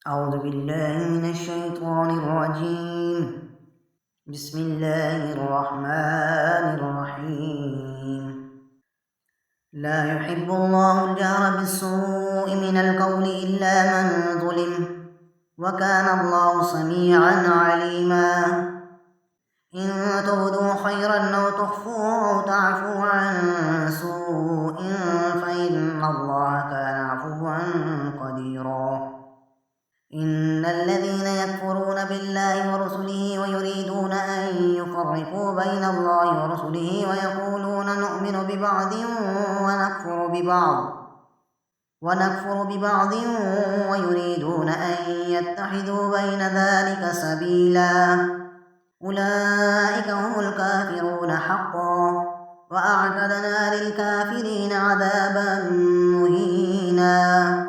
أعوذ بالله من الشيطان الرجيم. بسم الله الرحمن الرحيم. لا يحب الله الجهر بالسوء من القول إلا من ظلم، وكان الله سميعا عليما. إن تبدوا خيرا أو تخفوه أو تعفوا عن سوء فإن الله كان عفوا قديرا. إن الذين يكفرون بالله ورسله ويريدون أن يفرقوا بين الله ورسله ويقولون نؤمن ببعض ونكفر ببعض ويريدون أن يتخذوا بين ذلك سبيلا، أولئك هم الكافرون حقا، وأعتدنا للكافرين عذابا مهينا.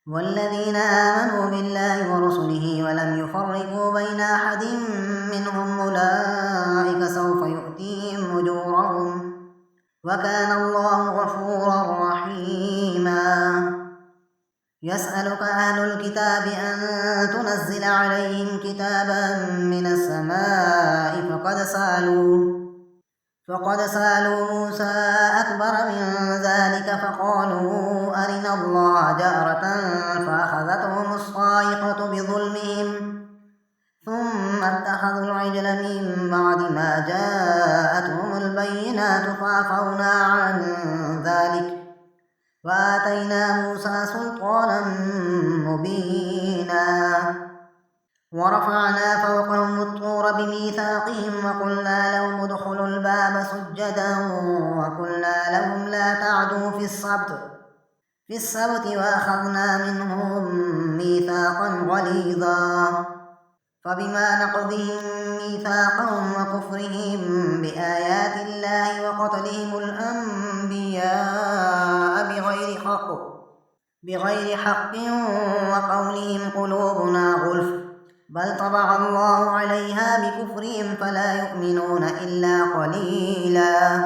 والذين آمنوا بالله ورسله ولم يفرقوا بين أحد منهم أولئك سوف يؤتيهم أجورهم، وكان الله غفورا رحيما. يسألك أهل الكتاب أن تنزل عليهم كتابا من السماء فقد سألوا موسى أكبر من ذلك فقالوا أرنا الله جهرة فأخذتهم الصاعقة بظلمهم ثم اتخذوا العجل من بعد ما جاءتهم البينات فعفونا عن ذلك وآتينا موسى سلطانا مبينا. ورفعنا فوقهم الطور بميثاقهم وقلنا لهم ادخلوا الباب سجدا وقلنا لهم لا تعدوا في السبت وأخذنا منهم ميثاقا غليظا. فبما نقضهم ميثاقهم وكفرهم بآيات الله وقتلهم الأنبياء بغير حق وقولهم قلوبنا غلف بل طبع الله عليها بكفرهم فلا يؤمنون إلا قليلا.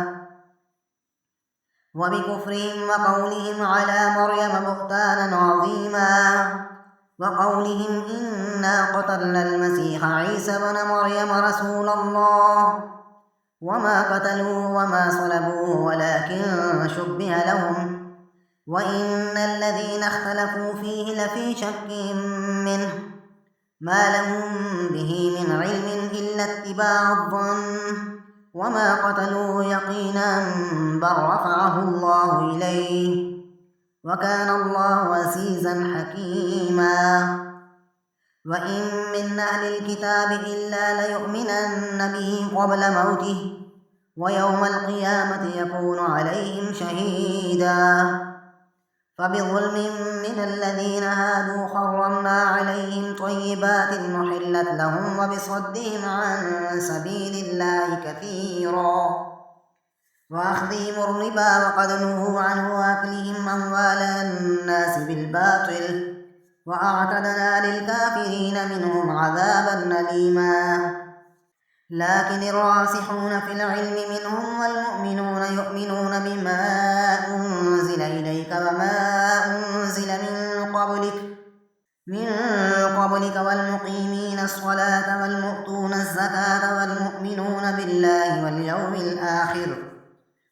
وبكفرهم وقولهم على مريم بهتانا عظيما، وقولهم إنا قتلنا المسيح عيسى بن مريم رسول الله وما قتلوه وما صلبوه ولكن شبه لهم، وإن الذين اختلفوا فيه لفي شك منه ما لهم به من علم إلا اتباع الظن وما قتلوه يقينا بل رفعه الله إليه وكان الله عزيزا حكيما. وإن من أهل الكتاب إلا ليؤمنن به قبل موته ويوم القيامة يكون عليهم شهيدا. فبظلم من الذين هادوا حرمنا عليهم طيبات محلت لهم وبصدهم عن سبيل الله كثيرا وأخذهم الربا وقد نهوا عنه وأكلهم أموال الناس بالباطل وأعتدنا للكافرين منهم عذابا أليما. لكن الراسخون في العلم منهم والمؤمنون يؤمنون بما أنزل إليك وما أنزل من قبلك والمقيمين الصلاة والمؤتون الزكاة والمؤمنون بالله واليوم الآخر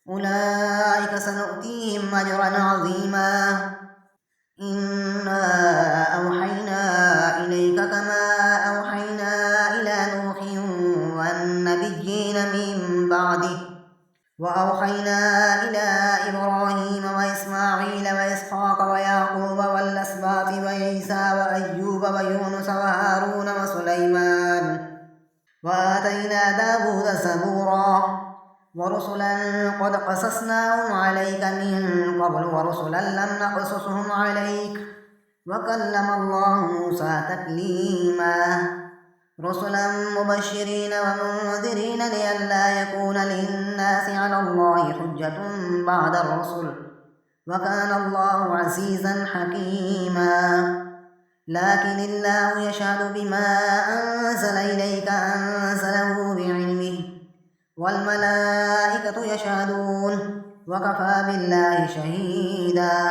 أولئك سنؤتيهم أجرا عظيما. إنا أوحينا إليك كما أوحينا إلى نوح والنبيين من بعده وأوحينا إلى إبراهيم وإسماعيل وإسحاق ويعقوب والأسباط وعيسى وأيوب ويونس وهارون وسليمان وآتينا داود زبورا ورسلا قد قصصناهم عليك من قبل ورسلا لم نقصصهم عليك وكلم الله موسى تكليما. رسلا مبشرين ومنذرين لئلا يكون للناس على الله حجة بعد الرسل وكان الله عزيزا حكيما. لكن الله يشهد بما أنزل إليك أنزله بعلمه والملائكة يشهدون وكفى بالله شهيدا.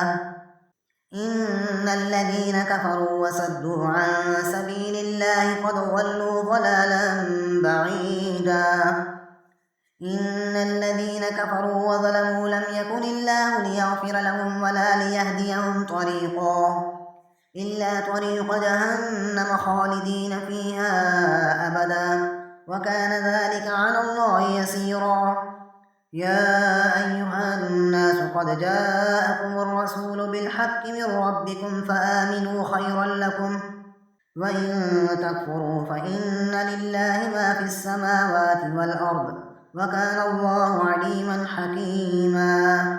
إن الذين كفروا وصدوا عن سبيل الله قد ضلوا ضلالا بعيدا. إن الذين كفروا وظلموا لم يكن الله ليغفر لهم ولا ليهديهم طريقا إلا طريق جهنم خالدين فيها أبدا وكان ذلك على الله يسيرا. يا أيها الناس قد جاءكم الرسول بالحق من ربكم فآمنوا خيرا لكم وإن تكفروا فإن لله ما في السماوات والأرض وكان الله عليما حكيما.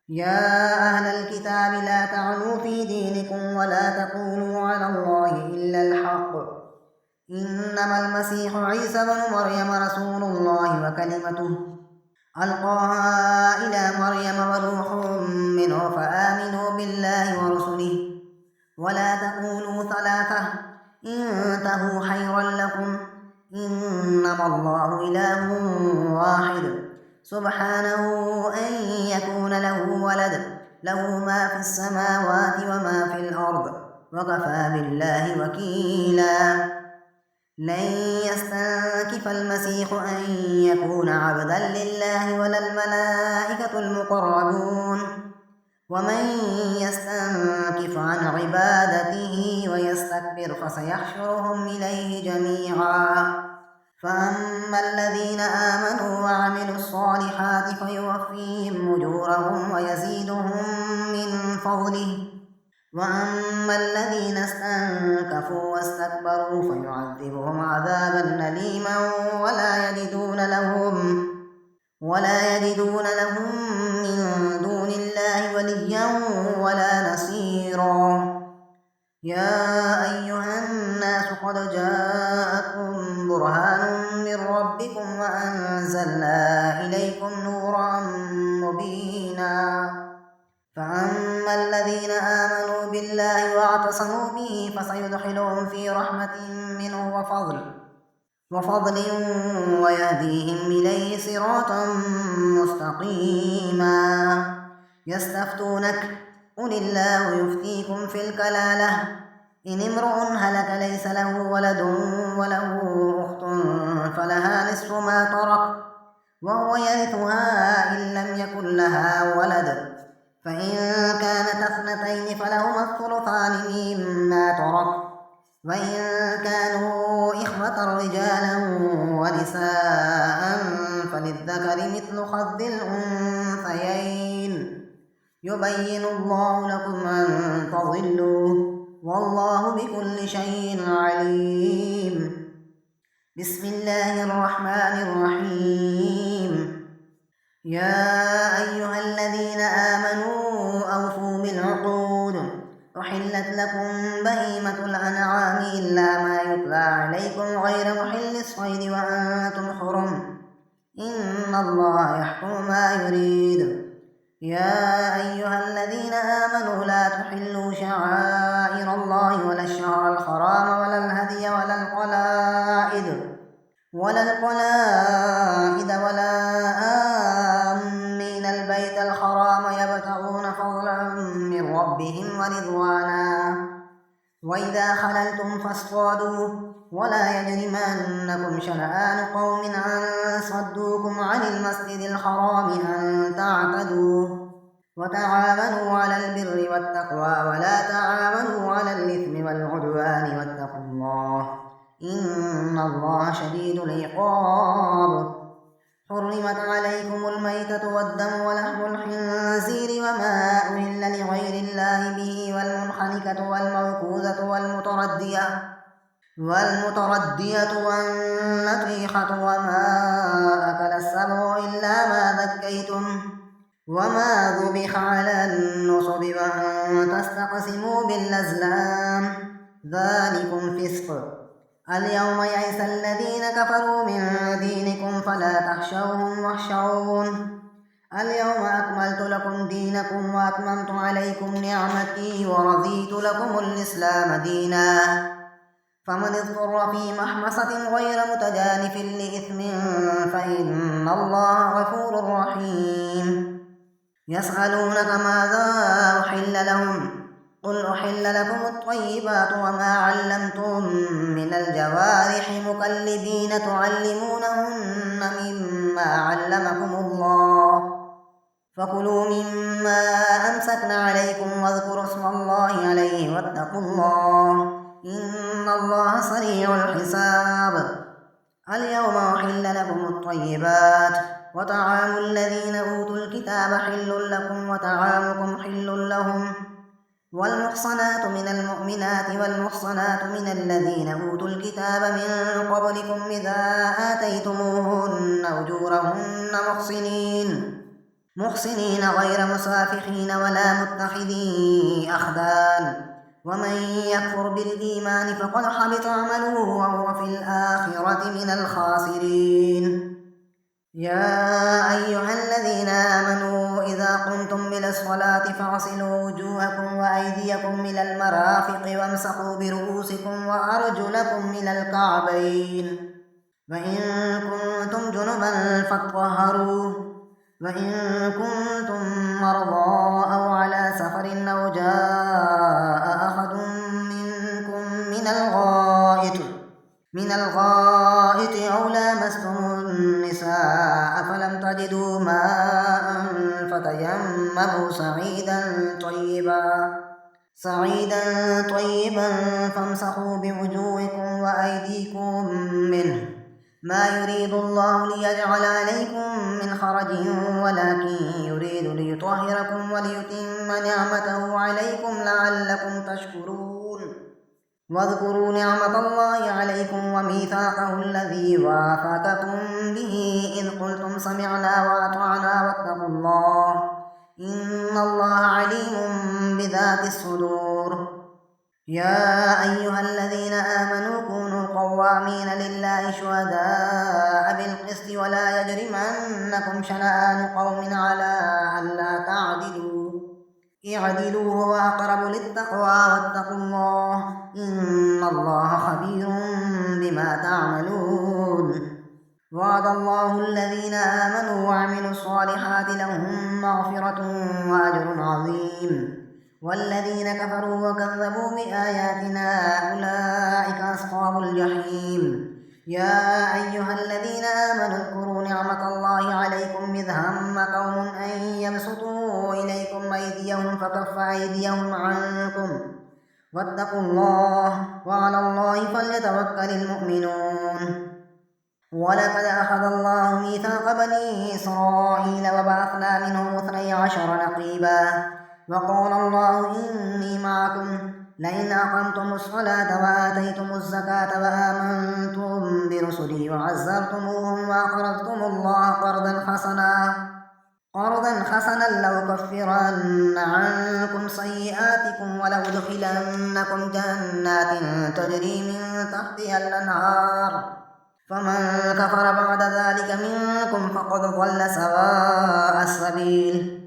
يا أهل الكتاب لا تغلوا في دينكم ولا تقولوا على الله إلا الحق إنما المسيح عيسى بن مريم رسول الله وكلمته ألقاها إلى مريم وروح منه فآمنوا بالله ورسله ولا تقولوا ثلاثة انتهوا خيرا لكم إنما الله إله واحد سبحانه أن يكون له ولد له ما في السماوات وما في الأرض وكفى بالله وكيلا. لن يستنكف المسيح أن يكون عبدا لله ولا الملائكة المقربون ومن يستنكف عن عبادته ويستكبر فسيحشرهم إليه جميعا. فأما الذين آمنوا وعملوا الصالحات فيوفيهم أجورهم ويزيدهم من فضله وأما الذين استنكفوا واستكبروا فيعذبهم عذابا أليما ولا يجدون لهم من دون الله وليا ولا نصيرا. يا أيها الناس قد جاءكم برهان من ربكم وأنزلنا إليكم نورا مبينا. فأما الذين آمنوا بالله واعتصموا به فسيدخلهم في رحمة منه وفضل ويهديهم إليه صراطا مستقيما. يستفتونك قل الله يفتيكم في الكلالة إن امرؤ هلك ليس له ولد وله أخت فلها نصف ما ترك وهو يرثها إن لم يكن لها ولد فإن كانت اثنتين فلهما الثلثان مما ترك وإن كانوا إخوة رجالا ونساء فللذكر مثل حظ الأنثيين يبين الله لكم أن تضلوا والله بكل شيء عليم. بسم الله الرحمن الرحيم. يا أيها الذين آمنوا أوفوا بالعقود أحلت لكم بهيمة الأنعام إلا ما يتلى عليكم غير محل الصيد وأنتم حرم إن الله يحكم ما يريد. يا أيها الذين آمنوا لا تحلوا شعائر الله ولا الشهر الحرام ولا الهدي ولا القلائد ولا آمين البيت الحرام يبتغون فضلا من ربهم ورضوانا وإذا خللتم فاصطادوا ولا يجرمنكم شنآن قوم أن صدوكم عن المسجد الحرام أن تعتدوا وتعاونوا على البر والتقوى ولا تعاونوا على الإثم والعدوان واتقوا الله إن الله شديد العقاب. حرمت عليكم الميتة والدم ولحم الخنزير وما أهل لغير الله به والمنخنقة والموقوذة والمتردية والنطيحة وما أكل السبع إلا ما ذكيتم وما ذبح على النصب وأن تستقسموا بالأزلام ذلكم فسق. اليوم يئس الذين كفروا من دينكم فلا تخشوهم واخشون اليوم أكملت لكم دينكم وأتممت عليكم نعمتي ورضيت لكم الإسلام دينا. فمن اضطر في محمصة غير متجانف لإثم فإن الله غفور رحيم. يسألونك ماذا أحل لهم قل أحل لكم الطيبات وما علمتم من الجوارح مكلبين تعلمونهن مما علمكم الله فكلوا مما أمسكن عليكم واذكروا اسم الله عليه واتقوا الله إن الله سريع الحساب اليوم أحل لكم الطيبات وطعام الذين أوتوا الكتاب حل لكم وطعامكم حل لهم والمحصنات من المؤمنات والمحصنات من الذين أوتوا الكتاب من قبلكم إذا آتيتموهن أجورهن محصنين غير مسافحين ولا متخذي أخدان ومن يكفر بالإيمان فقد حبط عمله وهو في الآخرة من الخاسرين يا أيها الذين آمنوا إذا قمتم إلى الصلاة فاغسلوا وجوهكم وأيديكم إلى المرافق وامسحوا برؤوسكم وأرجلكم إلى الكعبين وإن كنتم جنبا فاطهروا وإن كنتم مرضى أو على سفر أو جاء أحد منكم من الغائط أو لامستم النساء فلم تجدوا ماء فتيمموا صعيدا طيبا فامسحوا بوجوهكم وأيديكم منه ما يريد الله ليجعل عليكم من حرج ولكن يريد ليطهركم وليتم نعمته عليكم لعلكم تشكرون واذكروا نعمة الله عليكم وميثاقه الذي واثقكم به إذ قلتم سمعنا وأطعنا واتقوا الله إن الله عليم بذات الصدور يا أيها الذين آمنوا كونوا قوامين لله شهداء بالقسط ولا يجرمنكم شنآن قوم على ألا تعدلوا اعدلوا هو أقرب للتقوى واتقوا الله إن الله خبير بما تعملون وعد الله الذين آمنوا وعملوا الصالحات لهم مغفرة وأجر عظيم والذين كفروا وكذبوا بآياتنا أولئك أصحاب الجحيم يا أيها الذين آمنوا اذكروا نعمة الله عليكم إذ هم قوم أن يبسطوا إليكم أيديهم فكف أيديهم عنكم واتقوا الله وعلى الله فليتوكل المؤمنون ولقد أخذ الله ميثاق بني إسرائيل وبعثنا منهم 12 نقيبا وقال الله إني معكم لئن أقمتم الصلاة وآتيتم الزكاة وآمنتم برسلي وعزرتموهم وأقرضتم الله قرضا حسنا لأكفرن عنكم سيئاتكم ولأدخلنكم جنات تجري من تحتها الأنهار فمن كفر بعد ذلك منكم فقد ضل سواء السبيل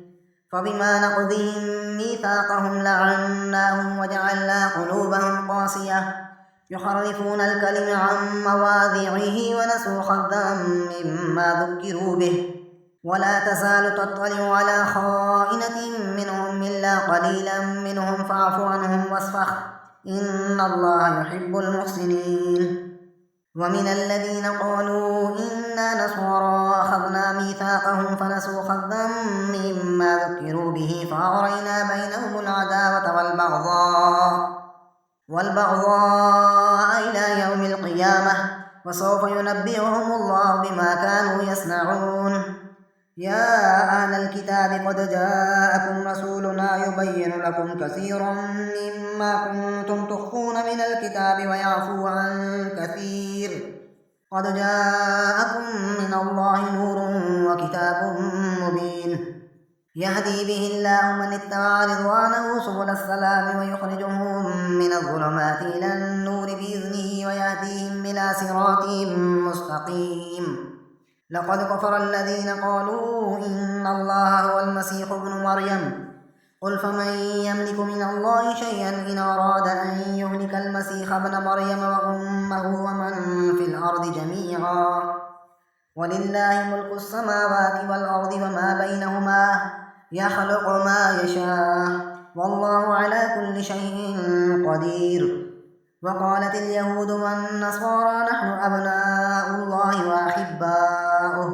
فبما نقضهم ميثاقهم لعناهم وجعلنا قلوبهم قاسية يحرفون الكلم عن مواضعه ونسوا حظا مما ذكروا به ولا تزال تطلع على خائنة منهم إلا قليلا منهم فاعف عنهم واصفح إن الله يحب المحسنين ومن الذين قالوا إنا نصارى أخذنا ميثاقهم فنسوا حظا مما ذكروا به فأغرينا بينهم العداوة والبغضاء إلى يوم القيامة وسوف ينبئهم الله بما كانوا يصنعون يا أهل الكتاب قد جاءكم رسولنا يبين لكم كثيرا مما كنتم تخفون من الكتاب ويعفو عن كثير قد جاءكم من الله نور وكتاب مبين يهدي به الله من اتبع رضوانه سبل السلام ويخرجهم من الظلمات إلى النور بإذنه ويهديهم إلى صراط مستقيم لقد كفر الذين قالوا إن الله هو المسيح ابن مريم قل فمن يملك من الله شيئا إن أراد أن يهلك المسيح ابن مريم وأمه ومن في الأرض جميعا ولله ملك السماوات والأرض وما بينهما يخلق ما يشاء والله على كل شيء قدير. وقالت اليهود والنصارى نحن أبناء الله وأحباؤه،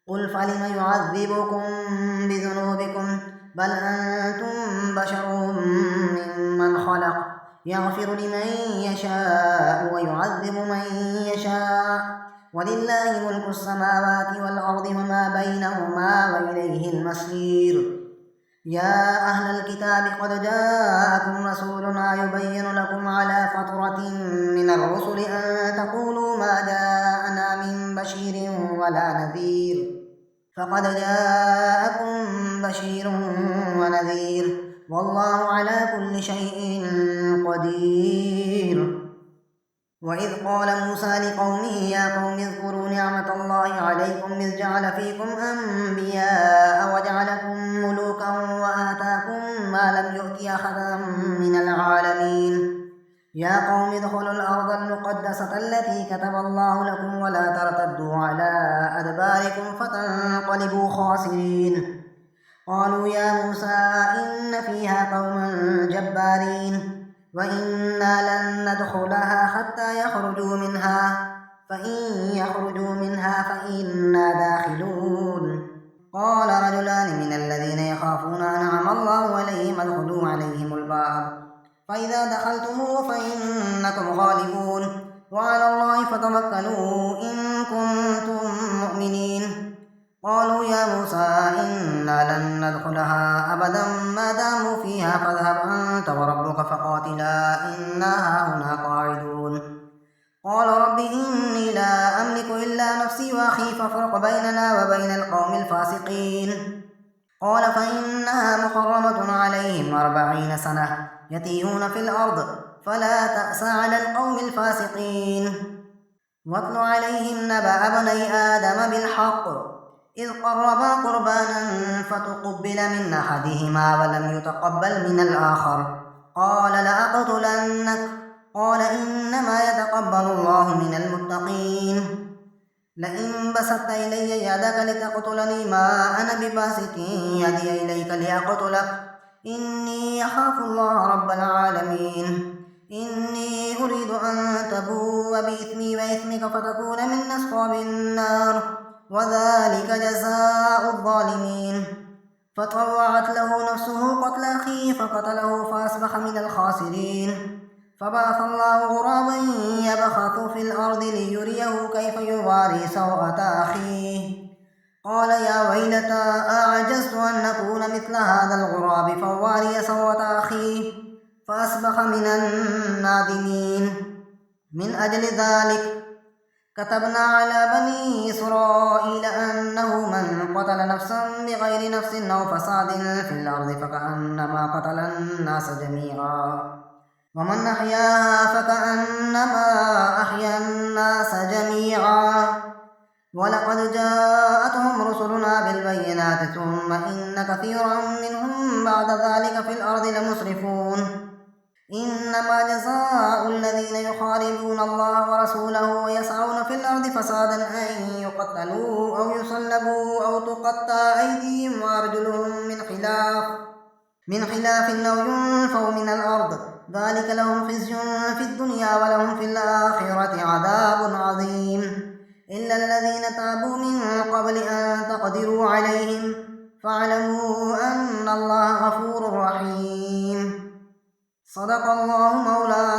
قل فلم يعذبكم بذنوبكم بل أنتم بشر ممن خلق، يغفر لمن يشاء ويعذب من يشاء، ولله ملك السماوات والأرض وما بينهما وإليه المصير. يا أهل الكتاب قد جاءكم رسولنا يبين لكم على فترة من الرسل أن تقولوا ما جاءنا من بشير ولا نذير، فقد جاءكم بشير ونذير، والله على كل شيء قدير. وإذ قال موسى لقومه يا قوم اذكروا نعمة الله عليكم إذ جعل فيكم أنبياء وجعلكم ملوكا وآتاكم ما لم يؤت أحدا من العالمين. يا قوم ادخلوا الأرض المقدسة التي كتب الله لكم ولا ترتدوا على أدباركم فتنقلبوا خاسرين. قالوا يا موسى إن فيها قوما جبارين وإنا لن ندخلها حتى يخرجوا منها، فإن يخرجوا منها فإنا داخلون. قال رجلان من الذين يخافون أنعم الله عليهم ادخلوا عليهم الباب فإذا دخلتموه فإنكم غالبون، وعلى الله فتوكلوا إن كنتم مؤمنين. قالوا يا موسى إنا لن ندخلها أبدا ما داموا فيها فاذهب أنت وربك فقاتلا إنا هنا قاعدون. قال رب إني لا أملك إلا نفسي وأخي فافرق بيننا وبين القوم الفاسقين. قال فإنها محرمة عليهم 40 سنة يتيهون في الأرض فلا تأس على القوم الفاسقين. واتل عليهم نبأ ابني آدم بالحق إذ قربا قربانا فتقبل من أحدهما ولم يتقبل من الآخر قال لأقتلنك، قال إنما يتقبل الله من المتقين. لئن بسطت إلي يدك لتقتلني ما أنا بباسط يدي إليك لأقتلك إني أخاف الله رب العالمين. إني أريد أن تبوء بإثمي وإثمك فتكون من أصحاب النار وذلك جزاء الظالمين. فطوعت له نفسه قتل أخيه فقتله فأصبح من الخاسرين. فبعث الله غرابا يبحث في الأرض ليريه كيف يواري سوءة أخيه قال يا ويلتى أعجزت أن أكون مثل هذا الغراب فواري سوءة أخيه فأصبح من النادمين. من أجل ذلك كتبنا على بني إسرائيل أنه من قتل نفسا بغير نفس أو فساد في الأرض فكأنما قتل الناس جميعا ومن أحياها فكأنما أحيا الناس جميعا. ولقد جاءتهم رسلنا بالبينات ثم إن كثيرا منهم بعد ذلك في الأرض لمسرفون. إنما جزاء الذين يحاربون الله ورسوله ويسعون في الأرض فسادا أن يقتلوا أو يصلبوا أو تقطع أيديهم وأرجلهم من خلاف أو ينفوا من الأرض ذلك لهم خزي في الدنيا ولهم في الآخرة عذاب عظيم. إلا الذين تابوا من قبل أن تقدروا عليهم فاعلموا أن الله غفور رحيم. صدق الله مولانا